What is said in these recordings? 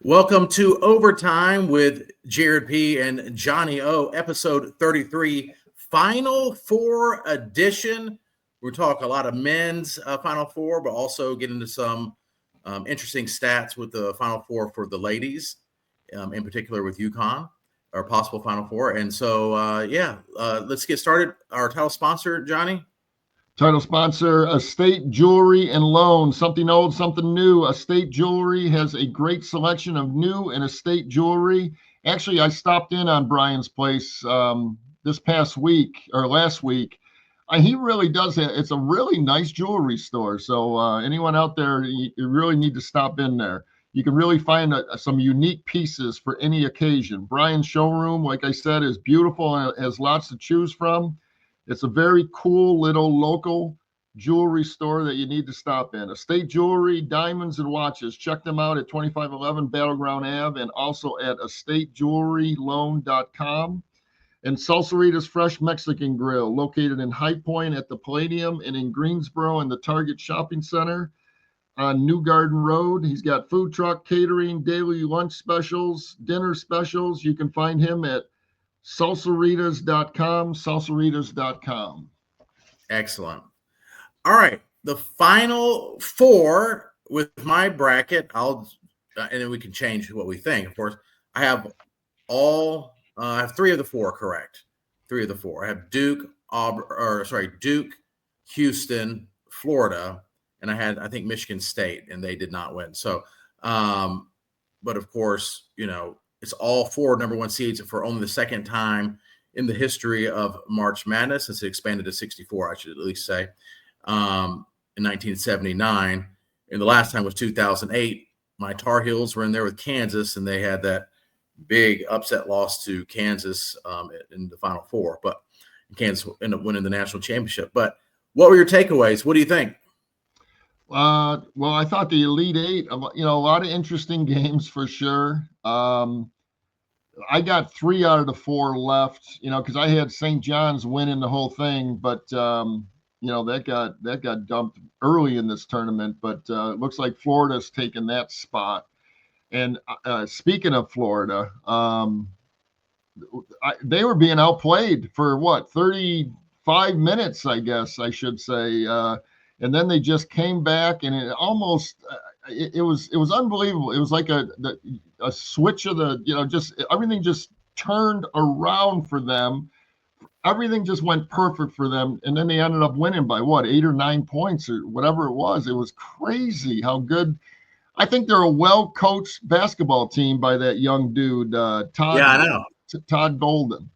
Welcome to Overtime with Jared P. and Johnny O, episode 33, Final Four edition. We're talking a lot of men's Final Four, but also get into some interesting stats with the Final Four for the ladies, in particular with UConn, our possible Final Four. And so, let's get started. Our title sponsor, Johnny. Title sponsor, Estate Jewelry and Loan. Something old, something new. Estate Jewelry has a great selection of new and estate jewelry. Actually, I stopped in on Brian's place this past week or last week. He really does it. It's a really nice jewelry store. So anyone out there, you really need to stop in there. You can really find some unique pieces for any occasion. Brian's showroom, like I said, is beautiful and has lots to choose from. It's a very cool little local jewelry store that you need to stop in. Estate Jewelry, Diamonds, and Watches. Check them out at 2511 Battleground Ave and also at estatejewelryloan.com. And Salsarita's Fresh Mexican Grill, located in High Point at the Palladium and in Greensboro in the Target Shopping Center on New Garden Road. He's got food truck, catering, daily lunch specials, dinner specials. You can find him at salsaritas.com. Excellent. All right, the Final Four with my bracket. And then we can change what we think. Of course, I have three of the four correct. Three of the four. I have Duke, Houston, Florida, and I think Michigan State, and they did not win. So, but of course, it's all four number one seeds for only the second time in the history of March Madness, since it expanded to 64, I should at least say, in 1979. And the last time was 2008. My Tar Heels were in there with Kansas, and they had that big upset loss to Kansas in the Final Four. But Kansas ended up winning the national championship. But what were your takeaways? What do you think? Well, I thought the Elite Eight, a lot of interesting games for sure. I got 3 out of the 4 left, because I had St. John's winning the whole thing, but that got dumped early in this tournament. But it looks like Florida's taken that spot. And speaking of Florida, they were being outplayed for 35 minutes, I guess I should say. And then they just came back, and it almost it was unbelievable. It was like a switch of just everything just turned around for them. Everything just went perfect for them, and then they ended up winning by 8 or 9 points or whatever it was. It was crazy how good. I think they're a well-coached basketball team by that young dude, Todd. Yeah, I know. Todd Golden.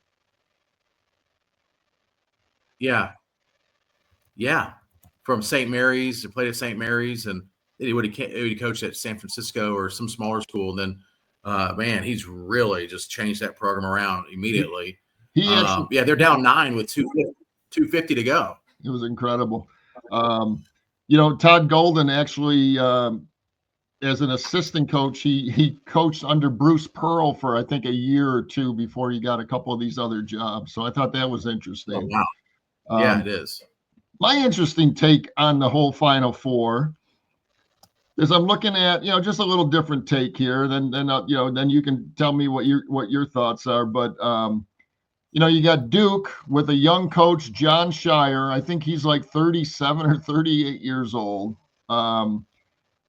Yeah. From St. Mary's, he played at St. Mary's, and he would have coached at San Francisco or some smaller school. And then, he's really just changed that program around immediately. They're down 9 with 2:50 to go. It was incredible. Todd Golden actually, as an assistant coach, he coached under Bruce Pearl for I think a year or two before he got a couple of these other jobs. So I thought that was interesting. Oh, wow. It is. My interesting take on the whole Final Four is I'm looking at, just a little different take here. Then you can tell me what your thoughts are. But you got Duke with a young coach, John Shire. I think he's like 37 or 38 years old. I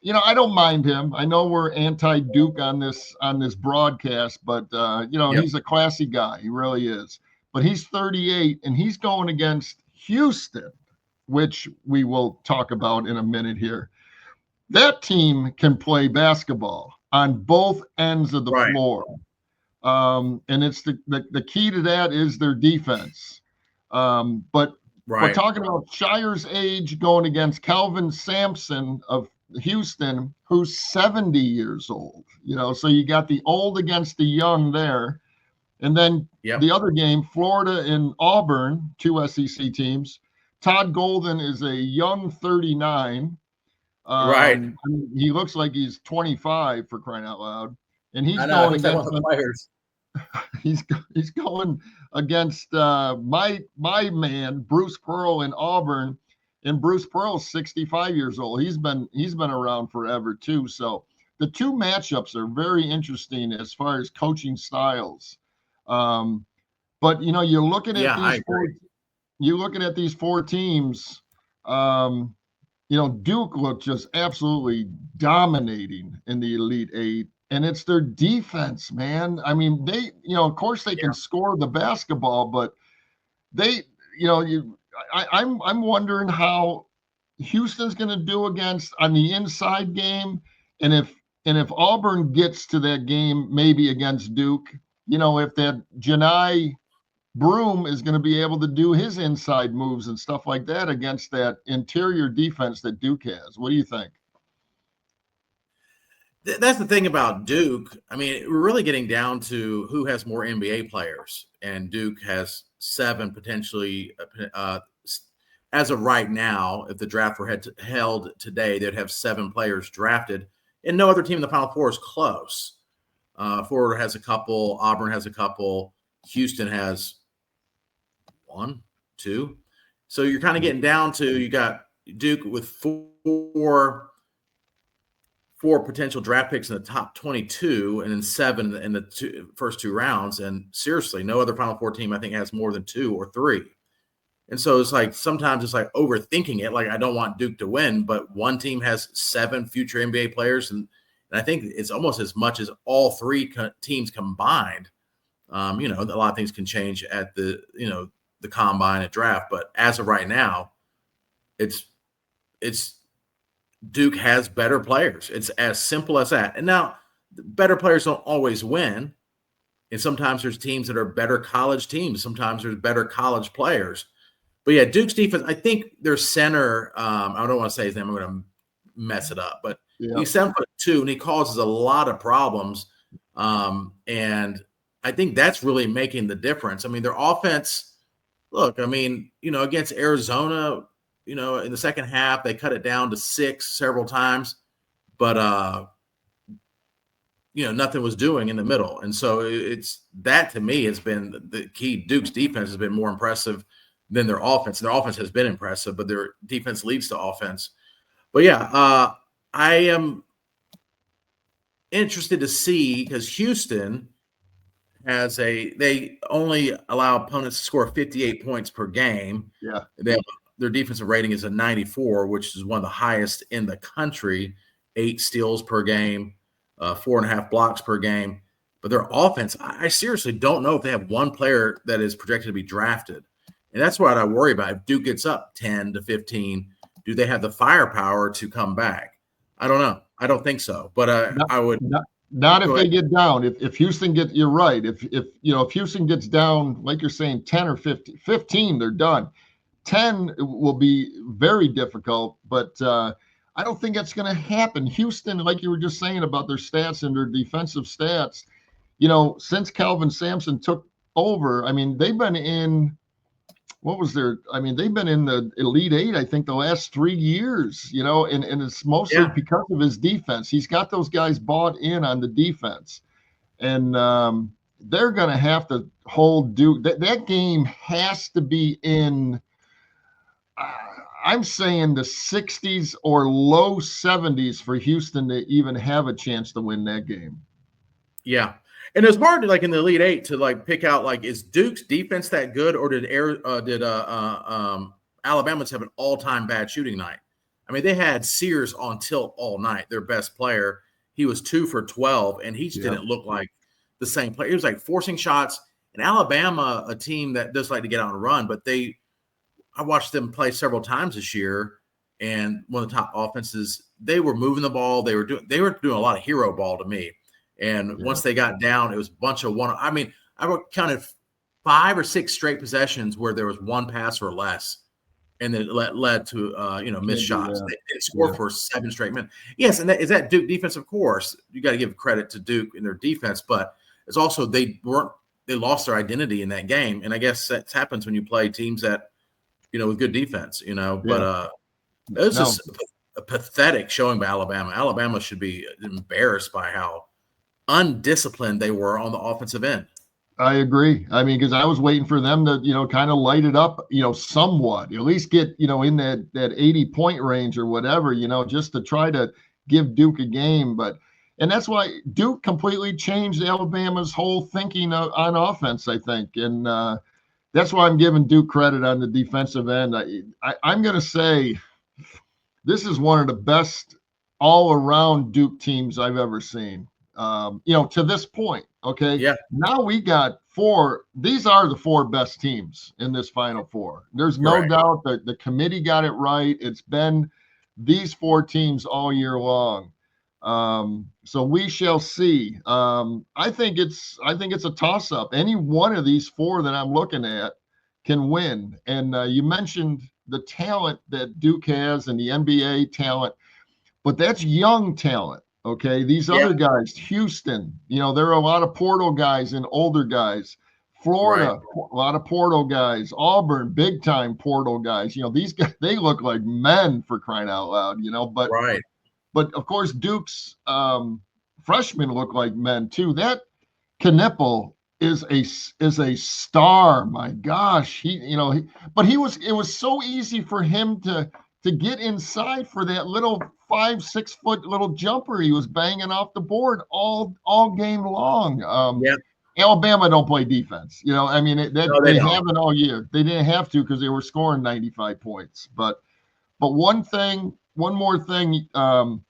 don't mind him. I know we're anti-Duke on this broadcast, but He's a classy guy. He really is. But he's 38, and he's going against Houston, which we will talk about in a minute here. That team can play basketball on both ends of the floor. And it's the key to that is their defense. But we're talking about Shire's age going against Calvin Sampson of Houston, who's 70 years old. So you got the old against the young there. And then the other game, Florida and Auburn, 2 SEC teams. Todd Golden is a young 39. He looks like he's 25 for crying out loud. And he's going against the players. He's going against my man Bruce Pearl in Auburn, and Bruce Pearl's 65 years old. He's been around forever too. So the two matchups are very interesting as far as coaching styles. But you're looking at I agree. you're looking at these four teams. Duke looked just absolutely dominating in the Elite Eight, and it's their defense, man. I mean, they, of course they can score the basketball, but they, I'm wondering how Houston's going to do against on the inside game, and if Auburn gets to that game, maybe against Duke, if that Janai Broom is going to be able to do his inside moves and stuff like that against that interior defense that Duke has. What do you think? That's the thing about Duke. I mean, we're really getting down to who has more NBA players, and Duke has 7 potentially. As of right now, if the draft were held today, they'd have 7 players drafted, and no other team in the Final Four is close. Florida has a couple, Auburn has a couple, Houston has 1, 2. So you're kind of getting down to, you got Duke with four potential draft picks in the top 22, and then 7 in the first 2 rounds. And seriously, no other Final Four team I think has more than 2 or 3. And so it's like sometimes it's like overthinking it. Like, I don't want Duke to win, but one team has 7 future NBA players, and I think it's almost as much as all 3 teams combined. A lot of things can change at the combine and draft, but as of right now, it's Duke has better players. It's as simple as that. And now, better players don't always win, and sometimes there's teams that are better college teams. Sometimes there's better college players. But yeah, Duke's defense, I think their center, I don't want to say his name, I'm going to mess it up, but he's 7'2", and he causes a lot of problems. And I think that's really making the difference. I mean, their offense, look, against Arizona, in the second half, they cut it down to 6 several times, but nothing was doing in the middle. And so it's that, to me, has been the key. Duke's defense has been more impressive than their offense. And their offense has been impressive, but their defense leads to offense. But yeah, I am interested to see, because Houston they only allow opponents to score 58 points per game. Yeah. Their defensive rating is a 94, which is one of the highest in the country. 8 steals per game, 4.5 blocks per game. But their offense, I seriously don't know if they have one player that is projected to be drafted. And that's what I worry about. If Duke gets up 10 to 15, do they have the firepower to come back? I don't know. I don't think so. But I would not if they get down. If Houston you're right. If Houston gets down, like you're saying, 10 or 15, they're done. 10 will be very difficult, but I don't think that's going to happen. Houston, like you were just saying about their stats and their defensive stats, since Calvin Sampson took over, they've been in. They've been in the Elite Eight, I think, the last 3 years, and it's mostly because of his defense. He's got those guys bought in on the defense, and they're going to have to hold Duke. That game has to be in, I'm saying, the 60s or low 70s for Houston to even have a chance to win that game. Yeah. And it's hard to, like, in the Elite Eight to, like, pick out, like, is Duke's defense that good, or did Alabama's have an all-time bad shooting night? They had Sears on tilt all night, their best player. He was 2 for 12, and he just didn't look like the same player. He was, like, forcing shots. And Alabama, a team that does like to get out and run, but I watched them play several times this year, and one of the top offenses, they were moving the ball. They were doing a lot of hero ball to me. And once they got down, it was a bunch of one. I counted 5 or 6 straight possessions where there was one pass or less, and then it led to missed shots. They scored for 7 straight minutes. Yes, and is that Duke defense? Of course, you got to give credit to Duke in their defense, but it's also they lost their identity in that game, and I guess that happens when you play teams that with good defense. But it was just a pathetic showing by Alabama. Alabama should be embarrassed by how undisciplined they were on the offensive end. I agree. Because I was waiting for them to, kind of light it up, somewhat, at least get, in that 80-point range or whatever, just to try to give Duke a game. But, and that's why Duke completely changed Alabama's whole thinking on offense, I think. And that's why I'm giving Duke credit on the defensive end. I'm going to say this is one of the best all-around Duke teams I've ever seen. To this point. Okay. Yeah. Now we got four. These are the four best teams in this Final Four. There's no Correct. doubt that the committee got it right. It's been these four teams all year long. So we shall see. I think it's a toss-up. Any one of these four that I'm looking at can win. And you mentioned the talent that Duke has and the NBA talent, but that's young talent. Okay, these other guys, Houston, there are a lot of portal guys and older guys. Florida, a lot of portal guys. Auburn, big time portal guys. These guys, they look like men, for crying out loud. But of course, Duke's freshmen look like men too. That Knipple is a star. My gosh, it was so easy for him to get inside for that little 5-6 foot little jumper he was banging off the board all game long. Alabama don't play defense. They haven't all year. They didn't have to because they were scoring 95 points. But one more thing. Well,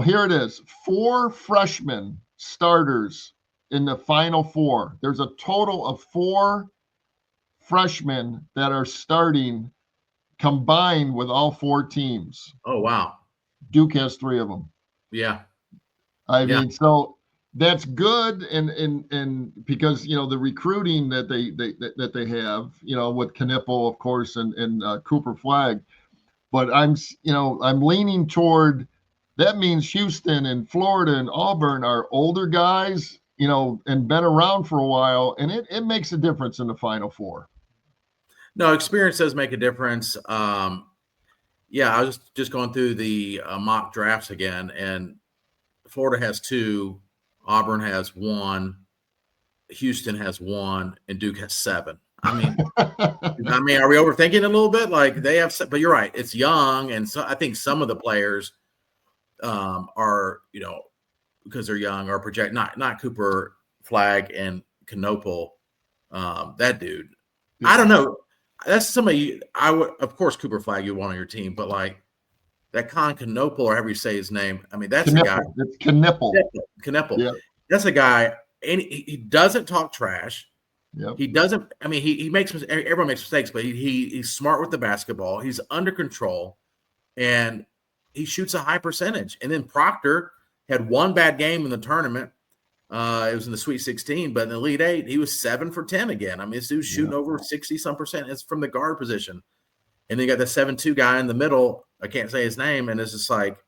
here it is. 4 freshmen starters in the Final Four. There's a total of 4 freshmen that are starting combined with all 4 teams. Oh, wow. Duke has 3 of them. Yeah. I mean, so that's good. And because, the recruiting that they have, with Knipple, of course, and Cooper Flagg, but I'm leaning toward, that means Houston and Florida and Auburn are older guys, and been around for a while. And it makes a difference in the Final Four. No, experience does make a difference. I was just going through the mock drafts again, and Florida has 2, Auburn has 1, Houston has 1, and Duke has 7. I mean, are we overthinking it a little bit? Like they have, but you're right. It's young, and so I think some of the players are, because they're young, are project not Cooper Flagg and Knoppel. That dude, I don't know. That's somebody I would, of course, Cooper Flagg you want on your team, but like that Knoppel or however you say his name. I mean, that's Knipple. a guy. It's Knipple. Knipple. Yeah. That's a guy, and he doesn't talk trash. Yep. He doesn't. I mean, he makes, everyone makes mistakes, but he's smart with the basketball. He's under control, and he shoots a high percentage. And then Proctor had one bad game in the tournament. It was in the Sweet 16, but in the Elite 8, he was 7 for 10 again. I mean, this dude's shooting over 60-some%. It's from the guard position. And then you got the 7-2 guy in the middle. I can't say his name. And it's just like,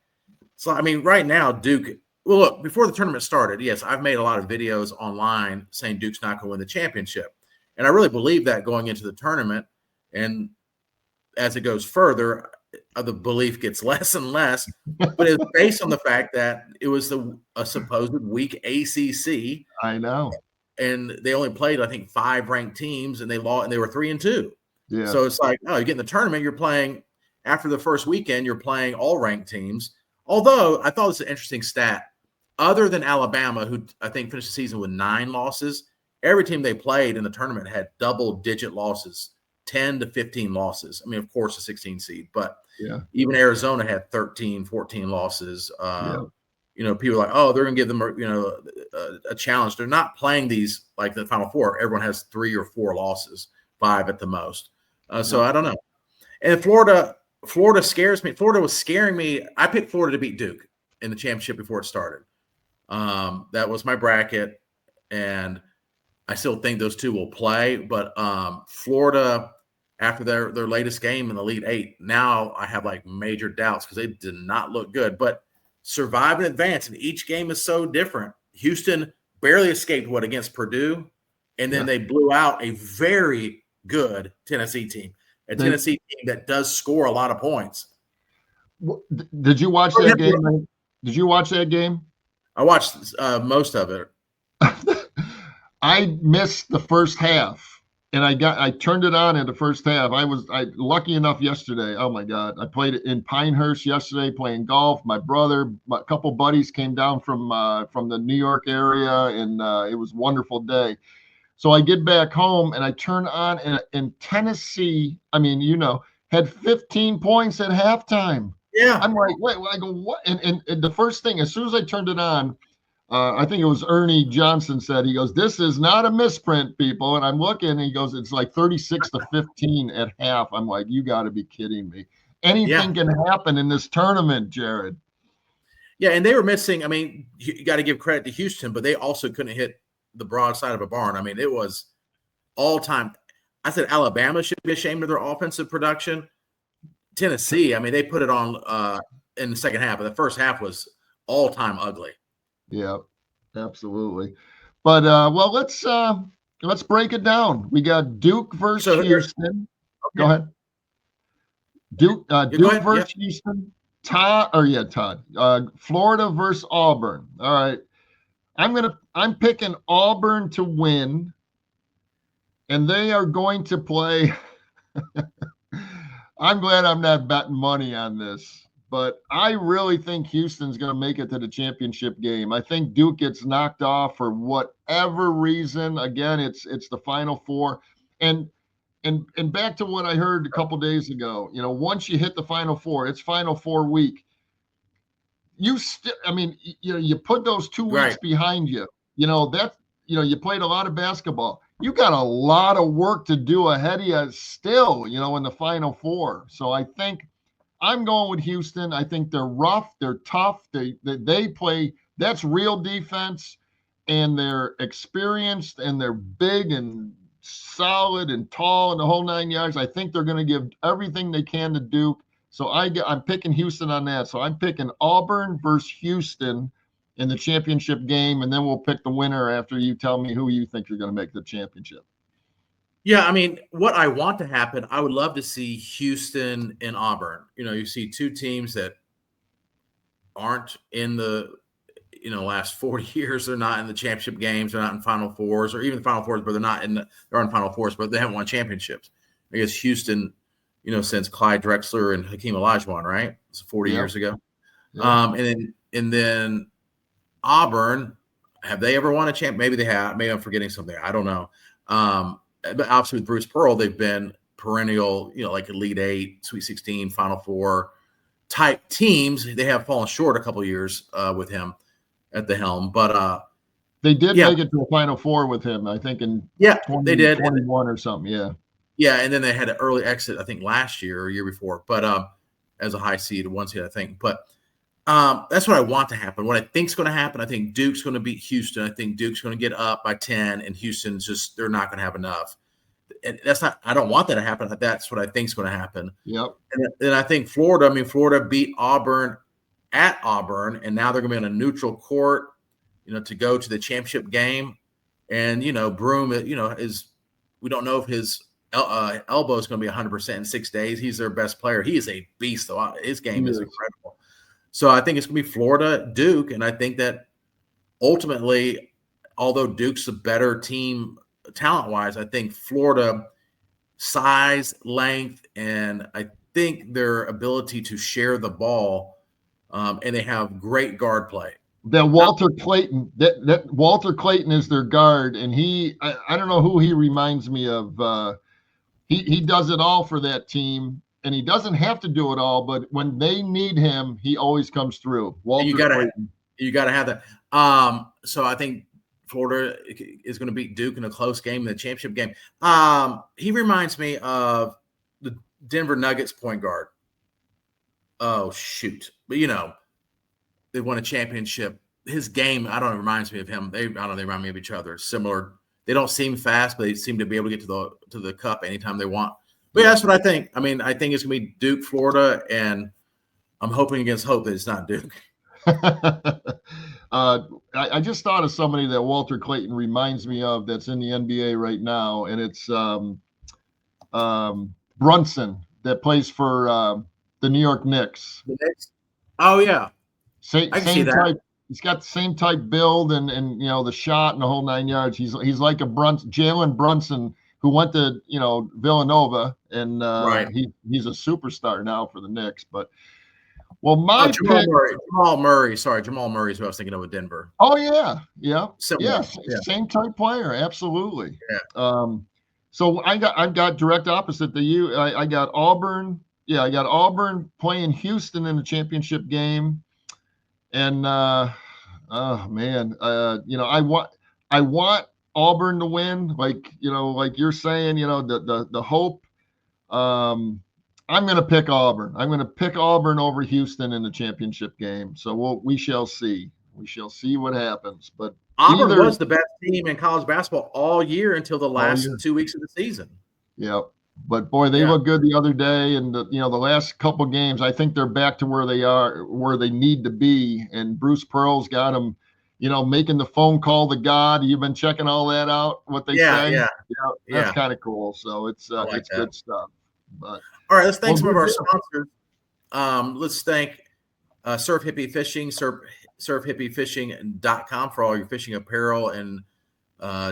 I mean, right now, Duke, well, look, before the tournament started, yes, I've made a lot of videos online saying Duke's not going to win the championship. And I really believe that going into the tournament. And as it goes further, the belief gets less and less, but it's based on the fact that it was a supposed weak ACC. I know, and they only played, I think, 5 ranked teams, and they lost, and they were 3-2. Yeah. So it's like, you get in the tournament, you're playing after the first weekend, you're playing all ranked teams. Although I thought it was an interesting stat. Other than Alabama, who I think finished the season with 9 losses, every team they played in the tournament had double-digit losses, 10 to 15 losses. I mean, of course, a 16 seed, but even Arizona had 13, 14 losses. People are like, oh, they're going to give them, a challenge. They're not playing these like the Final Four. Everyone has 3 or 4 losses, 5 at the most. So I don't know. And Florida scares me. Florida was scaring me. I picked Florida to beat Duke in the championship before it started. That was my bracket, and I still think those two will play. But Florida, after their latest game in the Elite 8, now I have like major doubts because they did not look good. But survive and advance, and each game is so different. Houston barely escaped against Purdue, and then they blew out a very good Tennessee team, a Tennessee team that does score a lot of points. Did you watch that game? Did you watch that game? I watched most of it. I missed the first half. and I turned it on in the first half. I was lucky enough yesterday. Oh my God. I played in Pinehurst yesterday playing golf. My brother, a couple buddies came down from the New York area, and it was a wonderful day. So I get back home and I turn on, and Tennessee, I mean, had 15 points at halftime. Yeah. I'm like, wait, I go, what? And the first thing, as soon as I turned it on, I think it was Ernie Johnson said, he goes, "This is not a misprint, people." And I'm looking, and he goes, "It's like 36-15 at half." I'm like, you got to be kidding me. Anything can happen in this tournament, Jared. Yeah, and they were missing. I mean, you got to give credit to Houston, but they also couldn't hit the broadside of a barn. I mean, it was all time. I said Alabama should be ashamed of their offensive production. Tennessee, I mean, they put it on in the second half, but the first half was all time ugly. Yeah, absolutely. But well, let's break it down. We got Duke versus Houston. Okay. Go ahead. Duke versus Houston. Todd. Florida versus Auburn. All right. I'm picking Auburn to win, and they are going to play. I'm glad I'm not betting money on this, but I really think Houston's going to make it to the championship game. I think Duke gets knocked off for whatever reason. Again, it's the Final Four, and back to what I heard a couple days ago. Once you hit the Final Four, it's Final Four week. You put those 2 weeks behind you. You played a lot of basketball. You got a lot of work to do ahead of you still, in the Final Four. So I think I'm going with Houston. I think they're rough, they're tough, they play. That's real defense, and they're experienced, and they're big and solid and tall and the whole 9 yards. I think they're going to give everything they can to Duke. So I'm picking Houston on that. So I'm picking Auburn versus Houston in the championship game, and then we'll pick the winner after you tell me who you think you're going to make the championship. Yeah, I mean, what I want to happen, I would love to see Houston and Auburn. You see two teams that aren't in the last 40 years. They're not in the championship games. They're not in Final Fours, or even the Final Fours, but they're in Final Fours, but they haven't won championships. I guess Houston, since Clyde Drexler and Hakeem Olajuwon, right? It's 40 years ago. Yeah. And then Auburn, have they ever won a champ? Maybe they have. Maybe I'm forgetting something. I don't know. But obviously with Bruce Pearl, they've been perennial, like Elite Eight, Sweet 16, Final Four type teams. They have fallen short a couple of years with him at the helm, but they did make it to a Final Four with him, I think, in they did 21 or something. Yeah, and then they had an early exit, I think, last year or year before, but as a high seed, 1 seed, I think. But that's what I want to happen. What I think is going to happen, I think Duke's going to beat Houston. I think Duke's going to get up by 10, and Houston's they're not going to have enough. And I don't want that to happen. That's what I think is going to happen. Yep. And then I think Florida beat Auburn at Auburn, and now they're going to be on a neutral court, to go to the championship game. And, Broome, we don't know if his elbow is going to be 100% in 6 days. He's their best player. He is a beast, though. His game is incredible. So I think it's going to be Florida, Duke, and I think that ultimately, although Duke's a better team talent-wise, I think Florida size, length, and I think their ability to share the ball, and they have great guard play. That Walter Clayton, that Walter Clayton is their guard, and I don't know who he reminds me of. He does it all for that team. And he doesn't have to do it all, but when they need him, he always comes through. You got to have that. So I think Florida is going to beat Duke in a close game in the championship game. He reminds me of the Denver Nuggets point guard. Oh, shoot. But, they won a championship. His game, I don't know, reminds me of him. They remind me of each other. Similar. They don't seem fast, but they seem to be able to get to the cup anytime they want. But yeah, that's what I think. I mean, I think it's going to be Duke, Florida, and I'm hoping against hope that it's not Duke. I just thought of somebody that Walter Clayton reminds me of that's in the NBA right now, and it's Brunson that plays for the New York Knicks. The Knicks? Oh, yeah. I can see that. Type, he's got the same type build and the shot and the whole 9 yards. He's like a Jalen Brunson, who went to Villanova, and Right. he's a superstar now for the Knicks. But my Jamal pick. Murray. Jamal Murray. Sorry, Jamal Murray is who I was thinking of with Denver. Oh yeah. Similar. Yeah. Same type player, absolutely. Yeah. So I've got direct opposite to you. I got Auburn. Yeah, I got Auburn playing Houston in the championship game, and oh man, I want Auburn to win. Like you're saying, the hope. I'm going to pick Auburn. I'm going to pick Auburn over Houston in the championship game. So we shall see. We shall see what happens. But Auburn was the best team in college basketball all year until the last 2 weeks of the season. Yeah. But boy, they look good the other day, and the last couple games, I think they're back to where they need to be. And Bruce Pearl's got them, making the phone call to God. You've been checking all that out, what they say. Yeah. That's kind of cool. So it's good stuff. But all right, let's thank some of our sponsors. Let's thank Surf Hippie Fishing, surfhippiefishing.com for all your fishing apparel and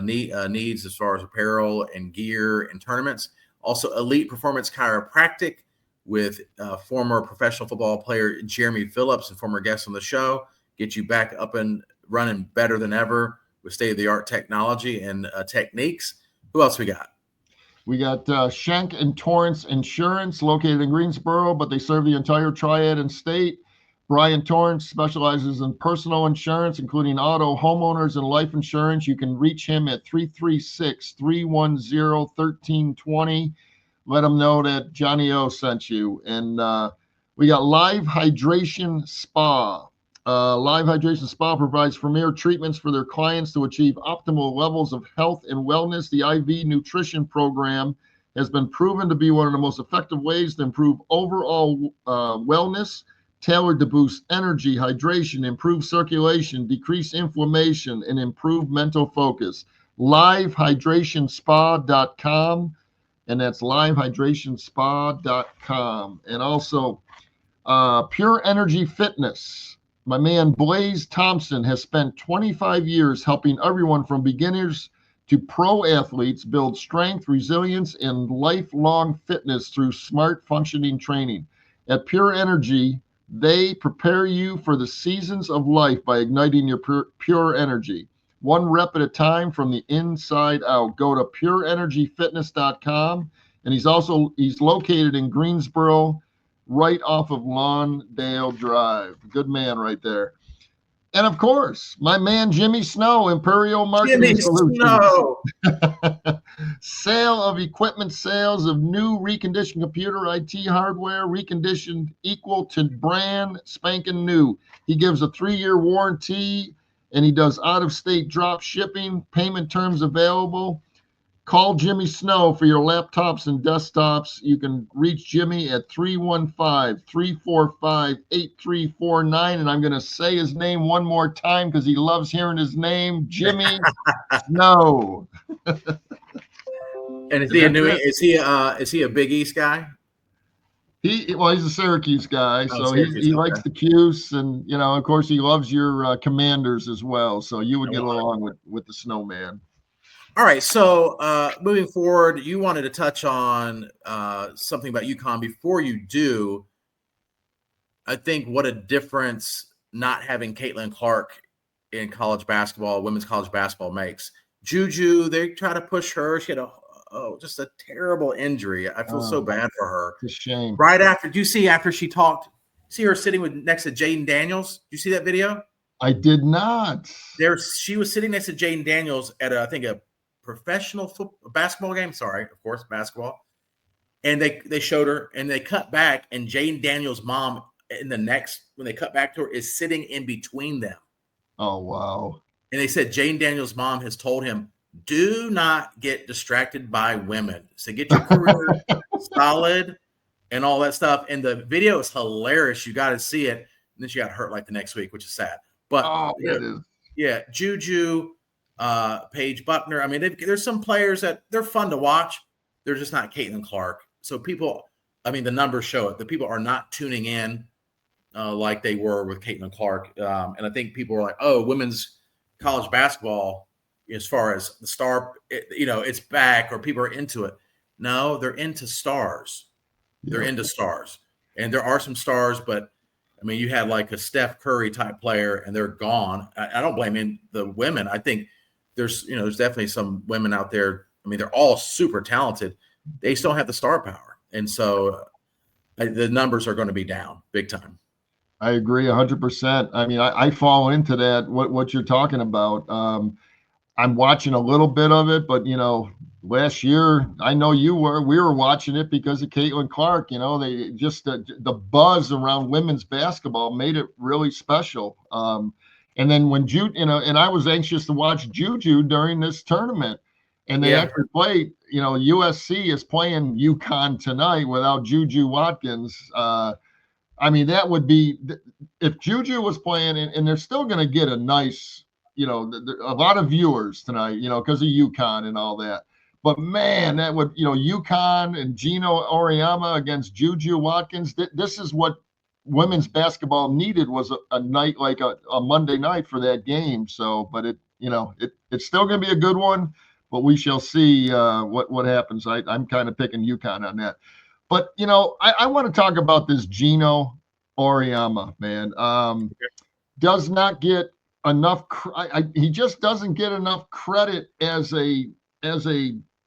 needs as far as apparel and gear and tournaments. Also, Elite Performance Chiropractic with former professional football player Jeremy Phillips and former guest on the show. Get you back up and running better than ever with state-of-the-art technology and techniques. Who else we got? We got Schenck and Torrance Insurance located in Greensboro, but they serve the entire Triad and state. Brian Torrance specializes in personal insurance, including auto, homeowners, and life insurance. You can reach him at 336-310-1320. Let him know that Johnny O sent you. And we got Live Hydration Spa. Live Hydration Spa provides premier treatments for their clients to achieve optimal levels of health and wellness. The IV nutrition program has been proven to be one of the most effective ways to improve overall wellness, tailored to boost energy, hydration, improve circulation, decrease inflammation, and improve mental focus. LiveHydrationSpa.com, and that's LiveHydrationSpa.com. And also Pure Energy Fitness. My man Blaze Thompson has spent 25 years helping everyone from beginners to pro athletes build strength, resilience, and lifelong fitness through smart functioning training. At Pure Energy, they prepare you for the seasons of life by igniting your pure energy. One rep at a time from the inside out. Go to pureenergyfitness.com. And he's located in Greensboro, right off of Lawndale Drive. Good man right there. And of course, my man Jimmy Snow, Imperial Marketing Solutions. Snow. Sale of equipment, sales of new reconditioned computer IT hardware, reconditioned equal to brand spanking new. He gives a 3-year warranty, and he does out-of-state drop shipping, payment terms available. Call Jimmy Snow for your laptops and desktops. You can reach Jimmy at 315-345-8349. And I'm going to say his name one more time because he loves hearing his name, Jimmy Snow. And is he is he a Big East guy? He's a Syracuse guy, so he likes the Cuse, and of course he loves your Commanders as well. So you would get along with the Snowman. All right, so moving forward, you wanted to touch on something about UConn. Before you do, I think what a difference not having Caitlin Clark in college basketball, women's college basketball makes. Juju, they try to push her. She had just a terrible injury. I feel so bad for her. It's a shame. Right after, do you see after she talked, see her sitting next to Jaden Daniels? Do you see that video? I did not. She was sitting next to Jaden Daniels at I think a professional basketball game. Sorry, of course, basketball. And they showed her, and they cut back, and Jane Daniels' mom when they cut back to her, is sitting in between them. Oh, wow. And they said Jane Daniels' mom has told him, do not get distracted by women. So get your career solid and all that stuff. And the video is hilarious. You got to see it. And then she got hurt like the next week, which is sad. But Juju, Paige Buckner. I mean, there's some players that they're fun to watch. They're just not Caitlin Clark. So the numbers show it. The people are not tuning in like they were with Caitlin Clark. And I think people are like, oh, women's college basketball, as far as the star, it's back or people are into it. No, they're into stars. They're into stars, and there are some stars, but I mean, you had like a Steph Curry type player, and they're gone. I don't blame the women. I think there's definitely some women out there. I mean, they're all super talented. They still have the star power, and so the numbers are going to be down big time. I agree 100%. I mean, I fall into that, what you're talking about. I'm watching a little bit of it, but last year I know we were watching it because of Caitlin Clark. They just the buzz around women's basketball made it really special. And then when and I was anxious to watch Juju during this tournament, and they actually played. USC is playing UConn tonight without Juju Watkins. I mean, that would be if Juju was playing, and they're still going to get a nice, a lot of viewers tonight, because of UConn and all that. But man, that would, UConn and Geno Auriemma against Juju Watkins. This is what women's basketball needed, was a night like a Monday night for that game. So, but it's still going to be a good one. But we shall see what happens. I'm kind of picking UConn on that. But, I want to talk about this Geno Auriemma, man. Does not get enough. He just doesn't get enough credit as a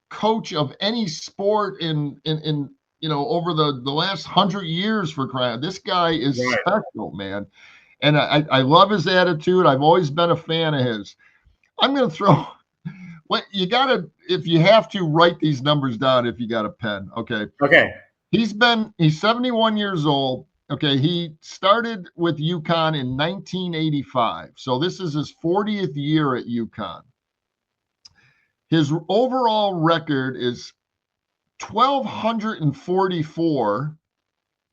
coach of any sport in over the last 100 years, for crying. This guy is special, man. And I love his attitude. I've always been a fan of his. I'm going to throw. What you got to, if you have to, write these numbers down if you got a pen. Okay. He's 71 years old. Okay. He started with UConn in 1985. So this is his 40th year at UConn. His overall record is 1,244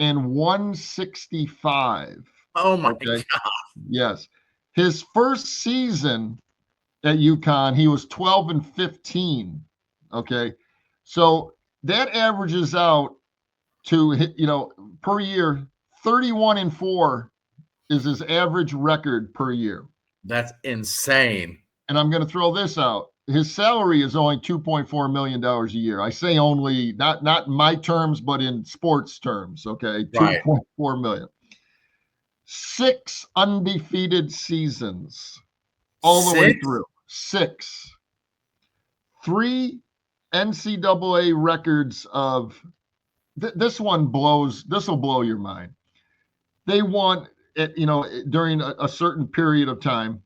and 165. Oh my God. Yes. His first season at UConn, he was 12 and 15. Okay. So that averages out to, per year, 31 and 4 is his average record per year. That's insane. And I'm going to throw this out. His salary is only $2.4 million a year. I say only, not in my terms, but in sports terms. Okay. Right. 2.4 million. 6 undefeated seasons all the way through. 6. 3 NCAA records of this will blow your mind. They won during a certain period of time,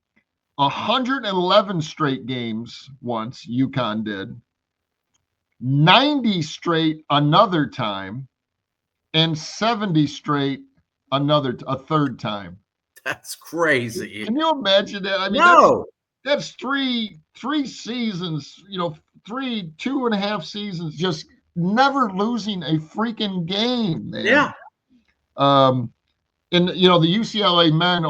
111 straight games once, UConn did, 90 straight another time, and 70 straight a third time. That's crazy. Can you imagine that? I mean, no. That's three seasons, 2.5 seasons, just never losing a freaking game, man. Yeah. And the UCLA men,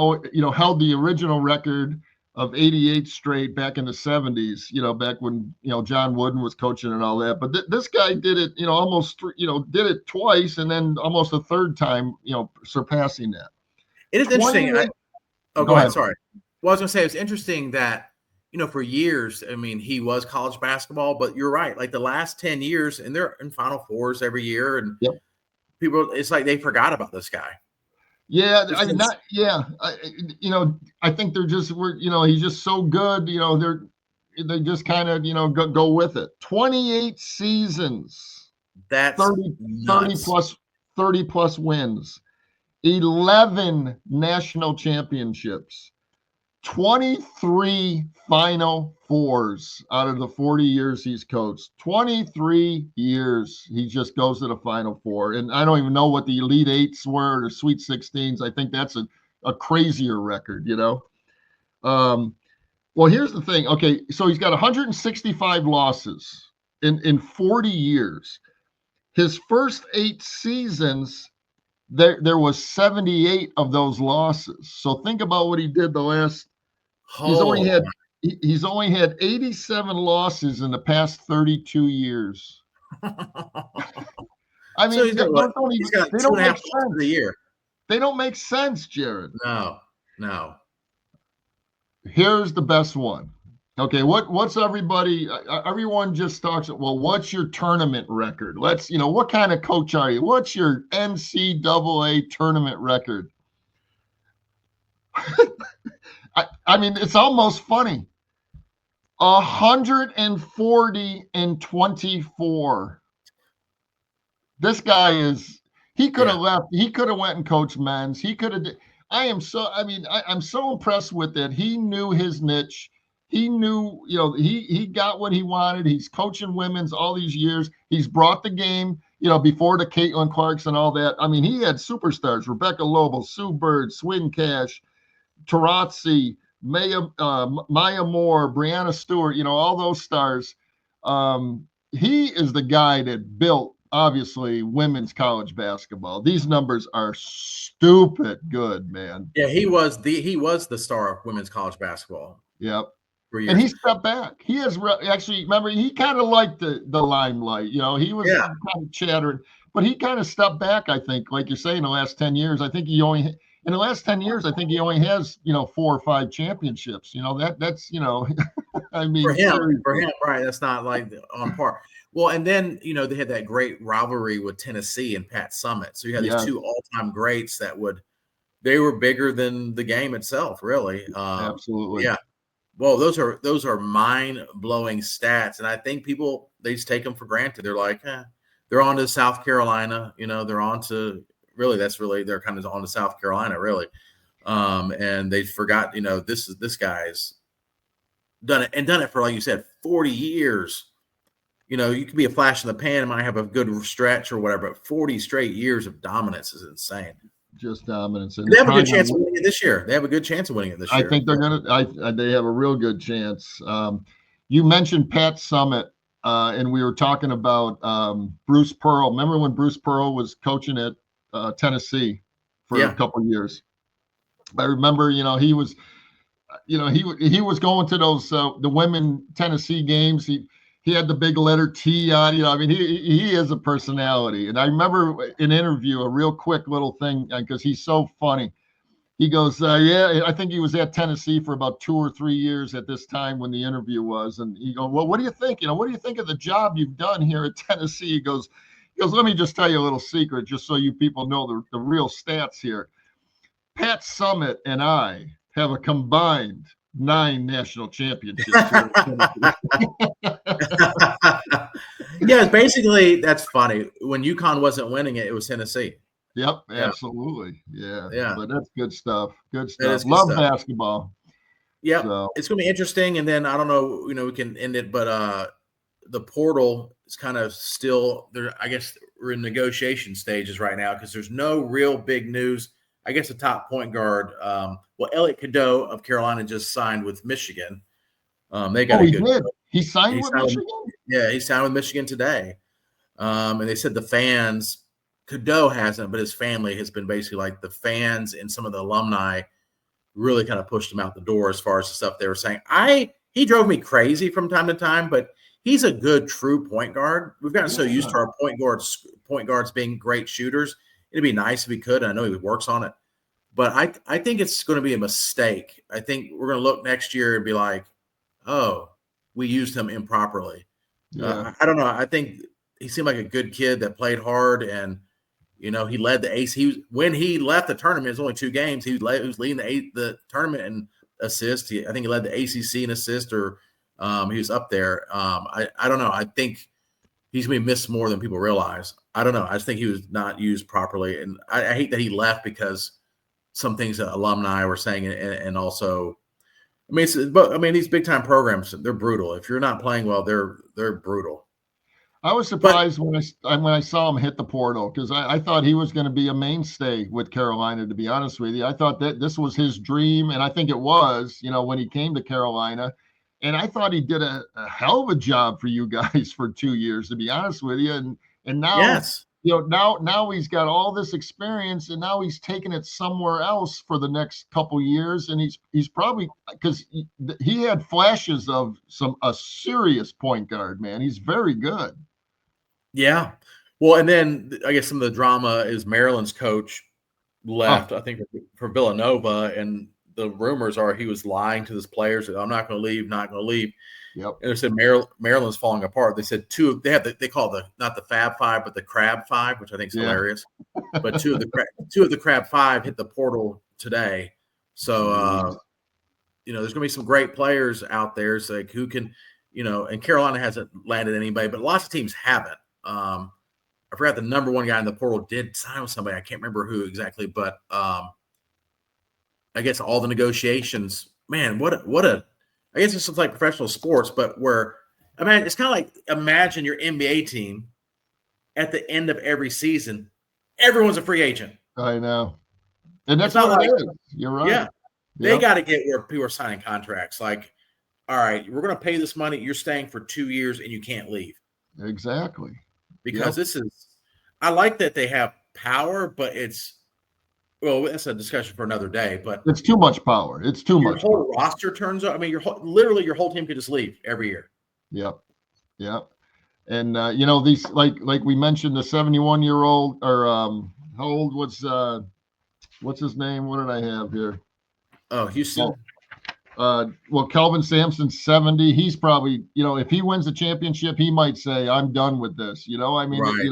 held the original record of 88 straight back in the 70s, back when, John Wooden was coaching and all that. But this guy did it, almost, did it twice, and then almost a third time, surpassing that. It is interesting. Go ahead. Sorry. Well, I was going to say, it's interesting that, for years, I mean, he was college basketball, but you're right. Like the last 10 years, and they're in Final Fours every year, and people, it's like they forgot about this guy. Yeah, I think they're just, he's just so good. They just kind of, go with it. 28 seasons. That's 30 plus wins. 11 national championships. 23 Final Fours out of the 40 years he's coached. 23 years he just goes to the Final Four. And I don't even know what the Elite Eights were or Sweet 16s. I think that's a crazier record, Well, here's the thing. Okay, so he's got 165 losses in 40 years. His first 8 seasons, there was 78 of those losses. So think about what he did the last. He's only had 87 losses in the past 32 years. I mean, so they don't make sense. A year. They don't make sense, Jared. No. Here's the best one. Okay, what's everybody? Everyone just talks. Well, what's your tournament record? Let's, what kind of coach are you? What's your NCAA tournament record? I mean, it's almost funny. 140-24. This guy is. He could have left. He could have went and coached men's. He could have. I'm so impressed with it. He knew his niche. He knew, he got what he wanted. He's coaching women's all these years. He's brought the game, before the Caitlin Clarks and all that. I mean, he had superstars: Rebecca Lobo, Sue Bird, Swin Cash, Tarazzi, Maya Moore, Brianna Stewart, all those stars. He is the guy that built, obviously, women's college basketball. These numbers are stupid good, man. Yeah, he was the star of women's college basketball. Yep. For years. And he stepped back. He has actually, remember, he kind of liked the limelight. He was kind of chattering, but he kind of stepped back, I think, like you're saying, the last 10 years. I think he only has, 4 or 5 championships. That's, I mean, for him, right. That's not like on par. Well, and then, they had that great rivalry with Tennessee and Pat Summitt. So you had these two all-time greats they were bigger than the game itself, really. Absolutely. Yeah. Well, those are mind-blowing stats. And I think people, they just take them for granted. They're like, they're on to South Carolina, they're on to they're kind of on to South Carolina, really. And they forgot, this guy's done it for, like you said, 40 years. You could be a flash in the pan and might have a good stretch or whatever, but 40 straight years of dominance is insane. Just dominance. And they have a good chance of winning it this year. They have a good chance of winning it this year. I think they're they have a real good chance. You mentioned Pat Summitt, and we were talking about Bruce Pearl. Remember when Bruce Pearl was coaching at Tennessee for a couple of years? I remember, he was, he was going to those the women Tennessee games. He had the big letter T on, I mean, he is a personality. And I remember an interview, a real quick little thing, because he's so funny. He goes, I think he was at Tennessee for about 2 or 3 years at this time when the interview was. And he goes, well, what do you think? What do you think of the job you've done here at Tennessee? He goes, let me just tell you a little secret, just so you people know the real stats here. Pat Summitt and I have a combined 9 national championships. Yeah, basically, that's funny. When UConn wasn't winning it, it was Tennessee. Yep, absolutely. Yeah. But that's good stuff. Good stuff. Love basketball. Yeah, so it's going to be interesting. And then I don't know, we can end it, but the portal is kind of still there. I guess we're in negotiation stages right now because there's no real big news. I guess the top point guard, Elliot Cadeau of Carolina just signed with Michigan. They got He signed with Michigan? Yeah, he signed with Michigan today. And they said the fans, Cadeau hasn't, but his family has been basically like the fans and some of the alumni really kind of pushed him out the door as far as the stuff they were saying. He drove me crazy from time to time, but he's a good true point guard. We've gotten so used to our point guards being great shooters. It'd be nice if he could. I know he works on it, but I think it's going to be a mistake. I think we're going to look next year and be like, oh, we used him improperly. Yeah. I don't know. I think he seemed like a good kid that played hard, and he led the AC. When he left the tournament, it was only 2 games. He was leading the tournament in assists. I think he led the ACC in assists, or he was up there. I don't know. I think he's going to be missed more than people realize. I don't know. I just think he was not used properly, and I hate that he left because some things that alumni were saying, and also, these big time programs, they're brutal. If you're not playing well, they're brutal. I was surprised when I saw him hit the portal, because I thought he was going to be a mainstay with Carolina, to be honest with you. I thought that this was his dream, and I think it was, when he came to Carolina. And I thought he did a hell of a job for you guys for 2 years, to be honest with you. And now, now he's got all this experience, and now he's taking it somewhere else for the next couple years. And he's probably, because he had flashes of a serious point guard, man. He's very good. Yeah. Well, and then I guess some of the drama is Maryland's coach left, I think, for Villanova, and the rumors are he was lying to his players that I'm not going to leave, not going to leave. Yep. And they said Maryland's falling apart. They said they call the not the Fab Five, but the Crab Five, which I think is hilarious. But two of the Crab Five hit the portal today. So there's going to be some great players out there. So like who can, and Carolina hasn't landed anybody, but lots of teams haven't. I forgot the number one guy in the portal did sign with somebody. I can't remember who exactly, but I guess all the negotiations, man, I guess it's like professional sports, but where it's kind of like imagine your NBA team at the end of every season, everyone's a free agent. I know. And that's not what it is. You're right. Yeah. They got to get where people are signing contracts. Like, all right, we're going to pay this money. You're staying for 2 years and you can't leave. Exactly. Because I like that they have power, but that's a discussion for another day. But it's too much power. It's too much. Your whole roster turns out. I mean, literally your whole team could just leave every year. Yep. And these like we mentioned, the 71-year-old or how old was what's his name? What did I have here? Oh, Houston. Well, Kelvin Sampson's 70. He's probably, if he wins the championship, he might say, "I'm done with this." Right.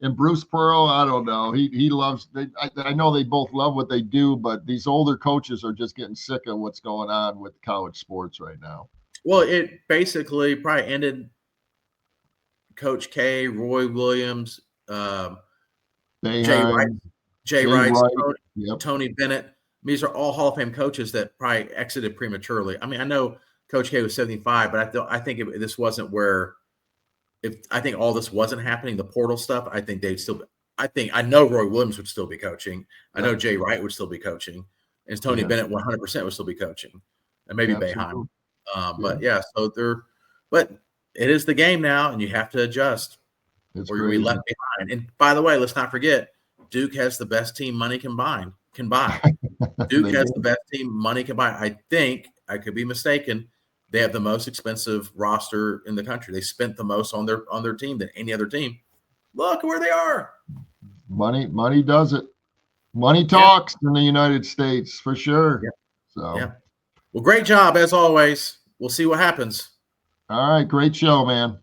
And Bruce Pearl, I don't know. He loves. I know they both love what they do, but these older coaches are just getting sick of what's going on with college sports right now. Well, it basically probably ended Coach K, Roy Williams, Jay Rice, Tony Bennett. These are all Hall of Fame coaches that probably exited prematurely. I mean, I know Coach K was 75, but I think if this wasn't where. I think all this wasn't happening, the portal stuff, I think they'd still. I know Roy Williams would still be coaching. I know Jay Wright would still be coaching, and Tony Bennett 100% would still be coaching, and maybe Boeheim. But but it is the game now, and you have to adjust, or you'll be left behind. And by the way, let's not forget, Duke has the best team money can buy. Duke has the best team money can buy. I think I could be mistaken. They have the most expensive roster in the country. They spent the most on their team than any other team. Look where they are. Money does it. Money talks in the United States for sure. Yeah. So Well, great job as always. We'll see what happens. All right, great show, man.